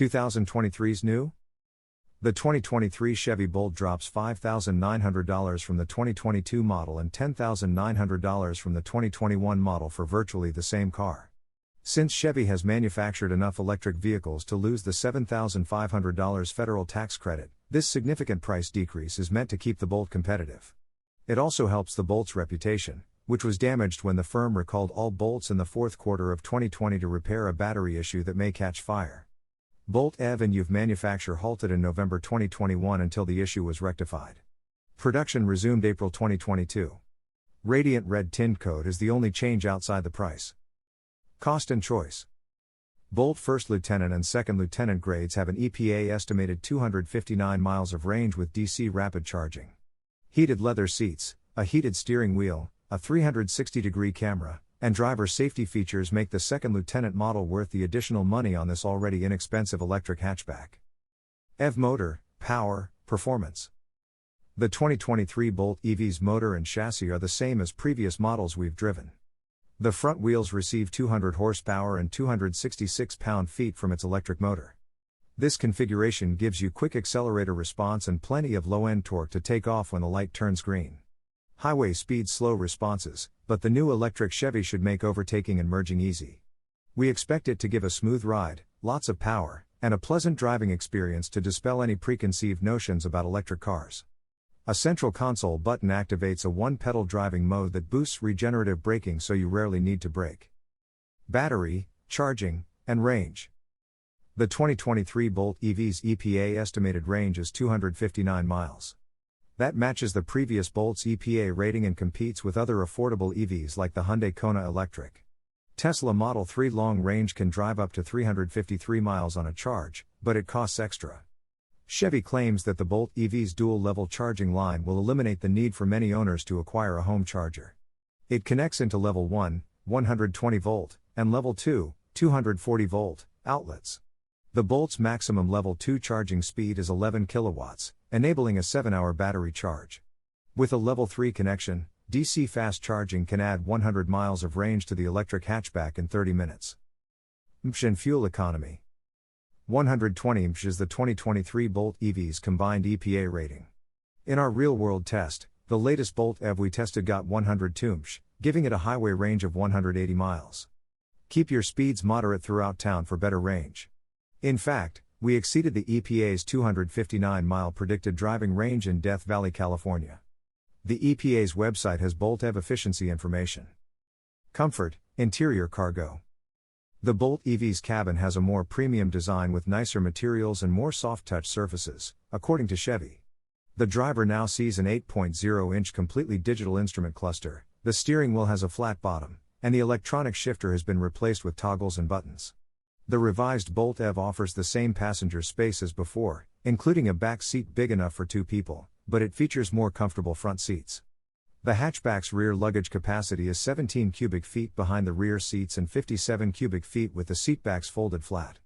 2023's new? The 2023 Chevy Bolt drops $5,900 from the 2022 model and $10,900 from the 2021 model for virtually the same car. Since Chevy has manufactured enough electric vehicles to lose the $7,500 federal tax credit, this significant price decrease is meant to keep the Bolt competitive. It also helps the Bolt's reputation, which was damaged when the firm recalled all Bolts in the fourth quarter of 2020 to repair a battery issue that may catch fire. Bolt EV and EUV manufacture halted in November 2021 until the issue was rectified. Production resumed April 2022. Radiant Red Tintcoat is the only change outside the price. Cost and choice. Bolt First Lieutenant and Second Lieutenant grades have an EPA estimated 259 miles of range with DC rapid charging. Heated leather seats, a heated steering wheel, a 360-degree camera, and driver safety features make the Second Lieutenant model worth the additional money on this already inexpensive electric hatchback. EV motor, power, performance. The 2023 Bolt EV's motor and chassis are the same as previous models we've driven. The front wheels receive 200 horsepower and 266 pound-feet from its electric motor. This configuration gives you quick accelerator response and plenty of low-end torque to take off when the light turns green. Highway speed slow responses, but the new electric Chevy should make overtaking and merging easy. We expect it to give a smooth ride, lots of power, and a pleasant driving experience to dispel any preconceived notions about electric cars. A central console button activates a one-pedal driving mode that boosts regenerative braking so you rarely need to brake. Battery, charging, and range. The 2023 Bolt EV's EPA estimated range is 259 miles. That matches the previous Bolt's EPA rating and competes with other affordable EVs like the Hyundai Kona Electric. Tesla Model 3 long range can drive up to 353 miles on a charge, but it costs extra. Chevy claims that the Bolt EV's dual-level charging line will eliminate the need for many owners to acquire a home charger. It connects into Level 1, 120 volt, and Level 2, 240 volt, outlets. The Bolt's maximum Level 2 charging speed is 11 kilowatts, enabling a 7-hour battery charge. With a Level 3 connection, DC fast charging can add 100 miles of range to the electric hatchback in 30 minutes. mph and fuel economy. 120 mph is the 2023 Bolt EV's combined EPA rating. In our real-world test, the latest Bolt EV we tested got 102 mph, giving it a highway range of 180 miles. Keep your speeds moderate throughout town for better range. In fact, we exceeded the EPA's 259-mile predicted driving range in Death Valley, California. The EPA's website has Bolt EV efficiency information. Comfort, interior cargo. The Bolt EV's cabin has a more premium design with nicer materials and more soft-touch surfaces, according to Chevy. The driver now sees an 8.0-inch completely digital instrument cluster, the steering wheel has a flat bottom, and the electronic shifter has been replaced with toggles and buttons. The revised Bolt EV offers the same passenger space as before, including a back seat big enough for 2 people, but it features more comfortable front seats. The hatchback's rear luggage capacity is 17 cubic feet behind the rear seats and 57 cubic feet with the seatbacks folded flat.